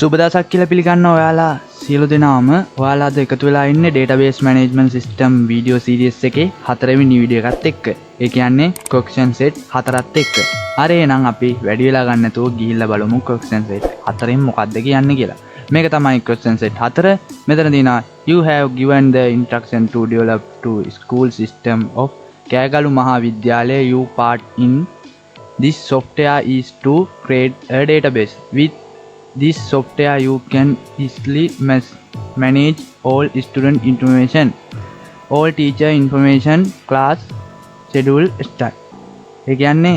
සුබ දවසක් කියලා පිළිගන්න ඔයාලා සියලු දෙනාම ඔයාලා අද එකතු වෙලා ඉන්නේ database management system video series එකේ 4 වෙනි වීඩියෝ එකත් එක්ක. ඒ කියන්නේ question set 4ත් එක්ක. හරි එහෙනම් අපි වැඩි වෙලා ගන්න නැතුව ගිහිල්ලා බලමු question set 4න් මොකක්ද කියන්නේ කියලා. මේක තමයි question set 4. මෙතන දිනා you have given the instruction to develop to school system of කෑගලු මහාවිද්‍යාලය you part in this software is to create a database with this software you can easily manage all student information, all teacher information, class schedule start. ඒ කියන්නේ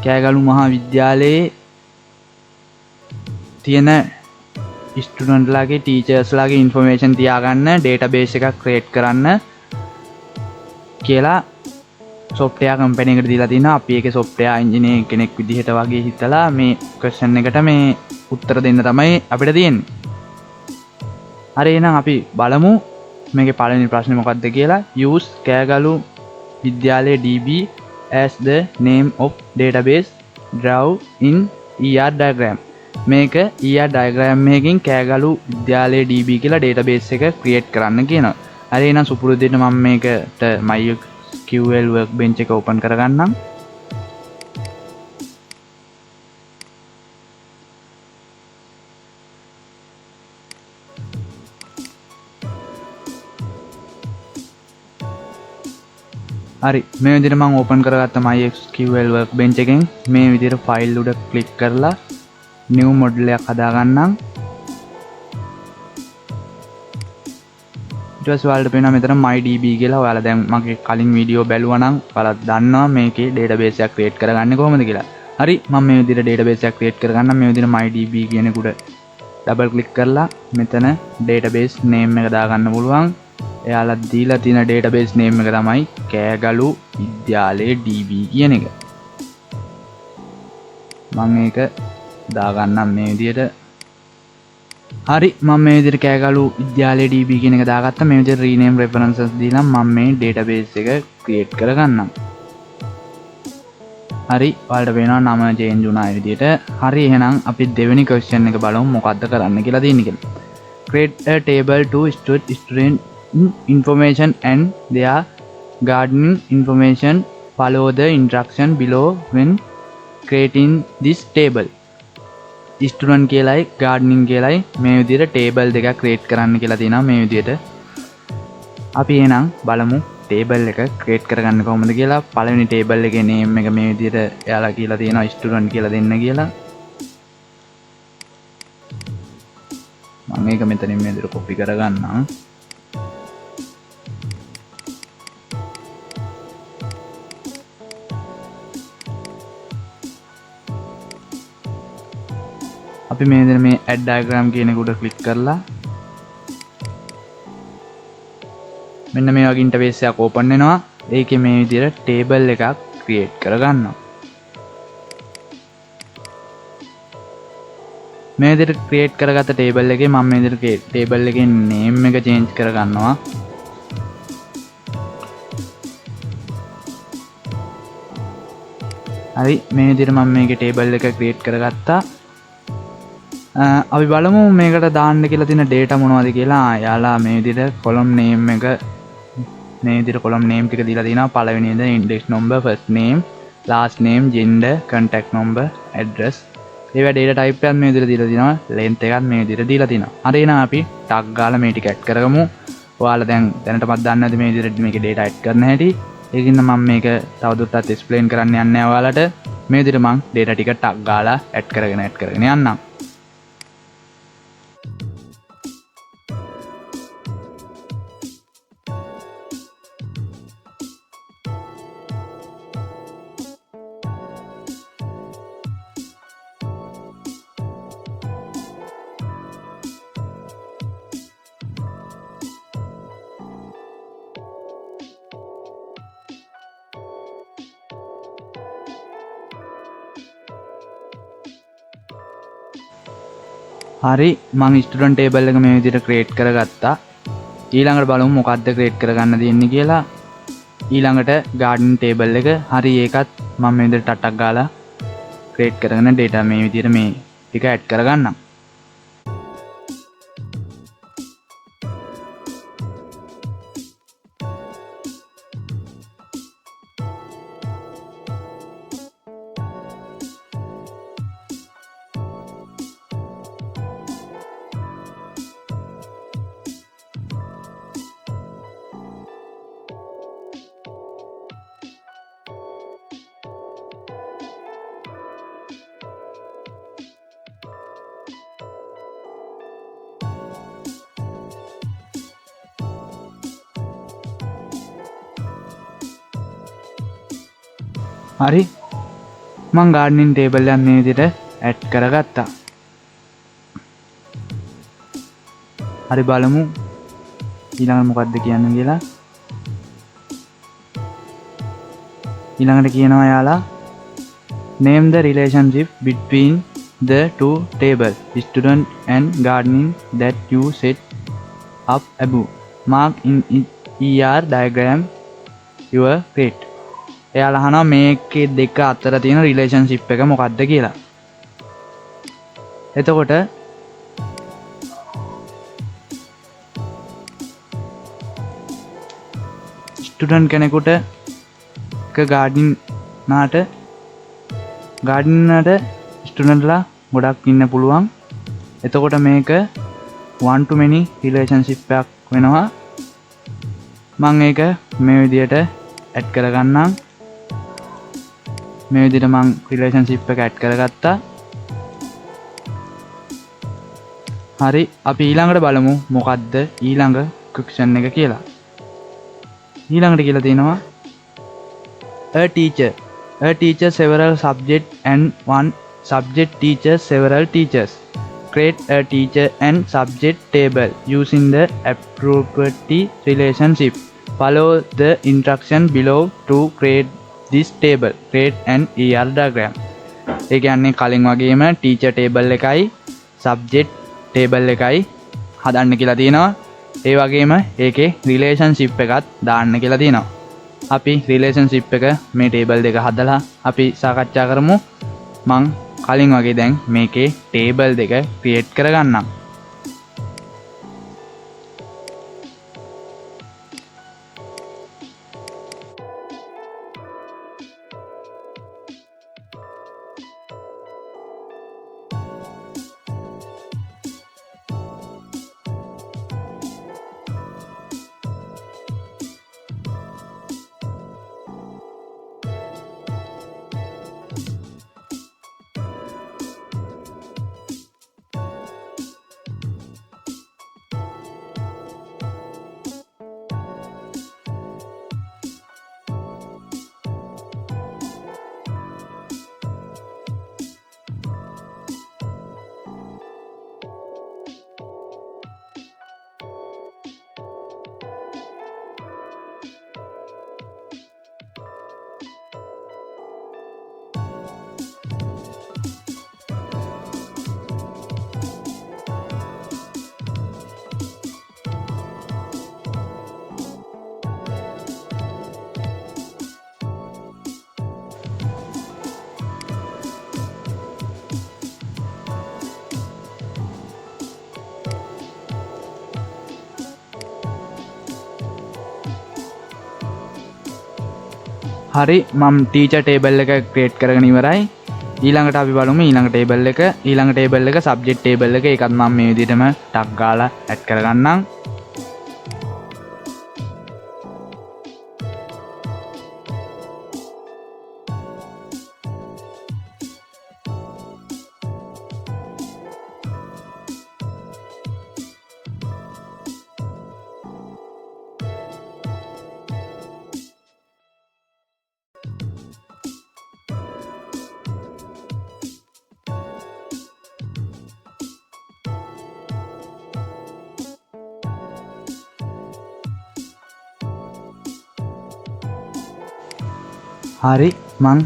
කෑගලු මහාවිද්‍යාලයේ තියෙන student ලාගේ teachers ලාගේ information තියාගන්න database එකක් create කරන්න කියලා software company එකට දීලා තිනවා. අපි ඒකේ software engineer කෙනෙක් විදිහට වගේ හිතලා මේ question එකට මේ උත්තර දෙන්න තමයි අපිට තියෙන්නේ. හරි එහෙනම් අපි බලමු මේකේ පළවෙනි ප්‍රශ්නේ මොකක්ද කියලා. use කෑගලු විද්‍යාලයේ DB as the name of database draw in ER diagram. මේක ER diagram එකකින් කෑගලු විද්‍යාලයේ DB කියලා database එක create කරන්න කියනවා. හරි එහෙනම් සුපුරුදු දෙන්න මම මේකට MySQL Workbench එක open කරගන්නම්. හරි මේ විදිහට මම ඕපන් කරගත්ත MySQL Workbench එකෙන් මේ විදිහට ෆයිල් උඩ ක්ලික් කරලා new model එකක් හදා ගන්නම්. ඊට පස්සේ ඔයාලට පේනවා මෙතන mydb කියලා. ඔයාලා දැන් මගේ කලින් වීඩියෝ බැලුවා නම් ඔයාලා දන්නවා මේකේ database එකක් create කරගන්නේ කොහොමද කියලා. හරි මම මේ විදිහට database එකක් create කරගන්නම්. මේ විදිහට mydb කියන එකට double click කරලා මෙතන database name එක දාගන්න පුළුවන්. එයාලා දීලා තියෙන database name එක තමයි කෑගලු විද්‍යාලයේ DB කියන එක. මම මේක දාගන්නම් මේ විදිහට. හරි මම මේ විදිහට කෑගලු විද්‍යාලයේ DB කියන එක දාගත්තා. මේ විදිහට rename references දීලා මම මේ database එක create කරගන්නම්. හරි ඔයාලට පේනවා නම change වුණා මේ විදිහට. හරි එහෙනම් අපි දෙවෙනි question එක බලමු මොකද්ද කරන්න කියලා තියෙන්නේ කියලා. create a table to store student information and their gardening information. Follow the instruction below when creating this table. Student කියලායි gardening කියලායි මේ විදිහට table දෙකක් create කරන්න කියලා තියෙනවා. මේ විදිහට අපි එහෙනම් බලමු table එක create කරගන්න කොහොමද කියලා. පළවෙනි table එකේ name එක මේ විදිහට එයාලා කියලා තියෙනවා student කියලා දෙන්න කියලා. මම මේක මෙතනින් මේ විදිහට copy කරගන්නම්. අපි මේ විදිහට මේ add diagram කියන එක උඩ ක්ලික් කරලා මෙන්න මේ වගේ ඉන්ටර්ෆේස් එකක් ඕපන් වෙනවා. ඒකේ මේ විදිහට table එකක් create කරගන්නවා. මේ විදිහට create කරගත්ත table එකේ මම මේ විදිහට table එකේ name එක change කරගන්නවා. හරි මේ විදිහට මම මේකේ table එක create කරගත්තා. අපි බලමු මේකට දාන්න කියලා තියෙන data මොනවද කියලා. යාලා මේ විදිහට column name එක මේ විදිහට column name ටික දීලා තිනවා. පළවෙනි ඉඳන් index number, first name, last name, gender, contact number, address. ඒවා data type එකක් මේ විදිහට දීලා තිනවා. length එකත් මේ විදිහට දීලා තිනවා. හරි එහෙනම් අපි tag ගාලා මේ ටික add කරගමු. ඔයාලා දැන් දැනටමත් දන්නේ නැති මේ විදිහට මේකේ data add කරන්න හැටි. ඒකින්ද මම මේක තවදුරටත් explain කරන්න යන්නේ නැහැ ඔයාලට. මේ විදිහට මම data ටික tag ගාලා add කරගෙන යන්නම්. හරි මම ස්ටුඩන්ට් ටේබල් එක මේ විදිහට ක්‍රියේට් කරගත්තා. ඊළඟට බලමු මොකක්ද ක්‍රියේට් කරගන්න තියෙන්නේ කියලා. ඊළඟට garden table එක හරි ඒකත් මම මේ විදිහට ටටක් ගාලා ක්‍රියේට් කරගෙන data මේ විදිහට මේ ටික ඇඩ් කරගන්නම්. හරි මං gardening table එක මේ විදිහට add කරගත්තා. හරි බලමු ඊළඟට මොකක්ද කියන්නේ කියලා. ඊළඟට කියනවා යාලා name the relationship between the two tables student and gardening that you set up above. Mark in ER diagram your grade. එයාලා අහනවා මේකේ දෙක අතර තියෙන රිලේෂන්ෂිප් එක මොකක්ද කියලා. එතකොට ස්ටුඩන්ට් කෙනෙකුට ගාඩිනර්ට ස්ටුඩන්ට්ලා ගොඩක් ඉන්න පුළුවන්. එතකොට මේක one to many relationship එකක් වෙනවා. මම ඒක මේ විදිහට ඇඩ් කරගන්නම්. මේ විදිහට මම relationship එක ඇඩ් කරගත්තා. හරි අපි ඊළඟට බලමු මොකද්ද ඊළඟ ක්වෙස්චන් එක කියලා. ඊළඟට කියලා තියෙනවා a teacher several subject and one subject teaches several teachers. Create a teacher and subject table using the appropriate relationship. Follow the instruction below to create this table. Create an ER diagram. ඒ කියන්නේ කලින් වගේම teacher table එකයි subject table එකයි හදන්න කියලා තියෙනවා. ඒ වගේම ඒකේ relationship එකත් දාන්න කියලා තියෙනවා. අපි relationship එක මේ table දෙක හදලා අපි සාකච්ඡා කරමු. මං කලින් වගේ දැන් මේකේ table දෙක create කරගන්නම්. හරි මම ටීචර් ටේබල් එක ක්‍රියේට් කරගෙන ඉවරයි. ඊළඟට අපි බලමු ඊළඟ ටේබල් එක සබ්ජෙක්ට් ටේබල් එක. ඒකත් මම මේ විදිහටම ටක් ගාලා ඇඩ් කරගන්නම්. හරි මං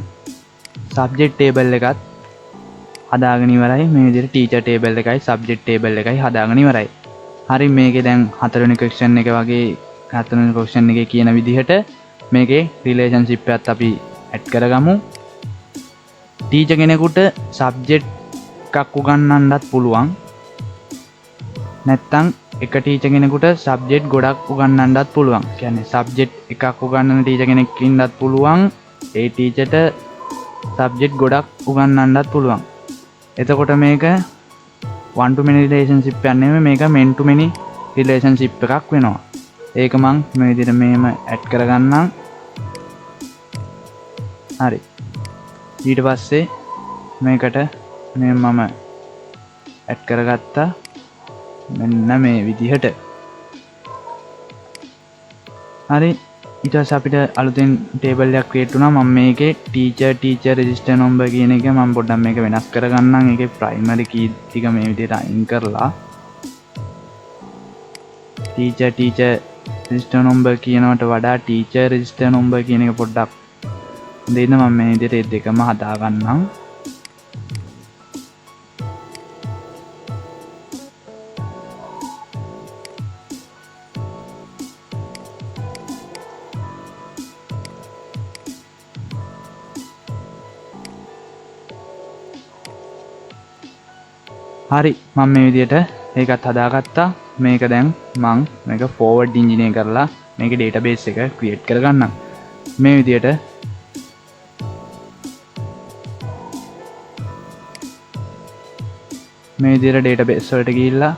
සබ්ජෙක්ට් ටේබල් එකත් හදාගෙන ඉවරයි. මේ විදිහට ටීචර් ටේබල් එකයි සබ්ජෙක්ට් ටේබල් එකයි හදාගෙන ඉවරයි. හරි මේකේ දැන් හතරවෙනි ක්වෙස්චන් එක වගේ හතරවෙනි ක්වෙස්චන් එකේ කියන විදිහට මේකේ රිලේෂන්ෂිප් එකත් අපි ඇඩ් කරගමු. ටීචර් කෙනෙකුට සබ්ජෙක්ට් එකක් උගන්වන්නත් පුළුවන්. නැත්නම් එක ටීචර් කෙනෙකුට සබ්ජෙක්ට් ගොඩක් උගන්වන්නත් පුළුවන්. කියන්නේ සබ්ජෙක්ට් එකක් උගන්වන ටීචර් කෙනෙක් ඉන්නත් පුළුවන්. ඒ ටීචර්ට සබ්ජෙක්ට් ගොඩක් උගන්වන්නත් පුළුවන්. එතකොට මේක one to many relationship එකක් නෙමෙයි මේක men to many relationship එකක් වෙනවා. ඒක මං මේ විදිහට මෙහෙම ඇඩ් කරගන්නම්. හරි. ඊට පස්සේ මේකට මේ මම ඇඩ් කරගත්තා. මෙන්න මේ විදිහට. හරි ඊට පස්සේ අපිට අලුතෙන් ටේබල් එකක් ක්‍රියේට් වුණා. මම මේකේ ටීචර් රෙජිස්ටර් නම්බර් කියන එක මම පොඩ්ඩක් මේක වෙනස් කරගන්නම්. ඒකේ ප්‍රයිමරි කී ටික මේ විදිහට අයින් කරලා ටීචර් රෙජිස්ටර් නම්බර් කියනවට වඩා ටීචර් රෙජිස්ටර් නම්බර් කියන එක පොඩ්ඩක් දෙන්න මම මේ විදිහට දෙකම හදා ගන්නම්. හරි මම මේ විදිහට ඒකත් හදාගත්තා. මේක දැන් මම මේක forward engineer කරලා මේක database එක create කරගන්නම්. මේ විදිහට database වලට ගිහිල්ලා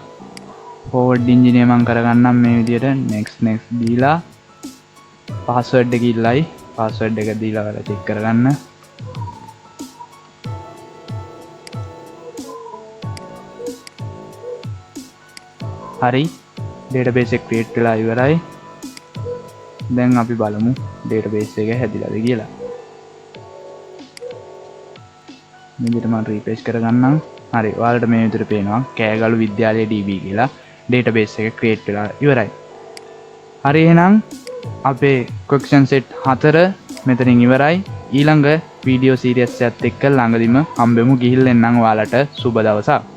forward engineer මම කරගන්නම්. මේ විදිහට next දීලා password එක ඉල්ලයි password එක දීලා වල check කරගන්න. හරි database එක create වෙලා ඉවරයි. දැන් අපි බලමු database එක හැදිලාද කියලා. මේ විදිහට මම refresh කරගන්නම්. හරි ඔයාලට මේ විදිහට පේනවා කෑගලු විද්‍යාලය DB කියලා database එක create වෙලා ඉවරයි. හරි එහෙනම් අපේ question set 4 මෙතනින් ඉවරයි. ඊළඟ video series එකත් එක්ක ළඟදිම හම්බෙමු. ගිහිල්ලා එන්නම් ඔයාලට සුබ දවසක්.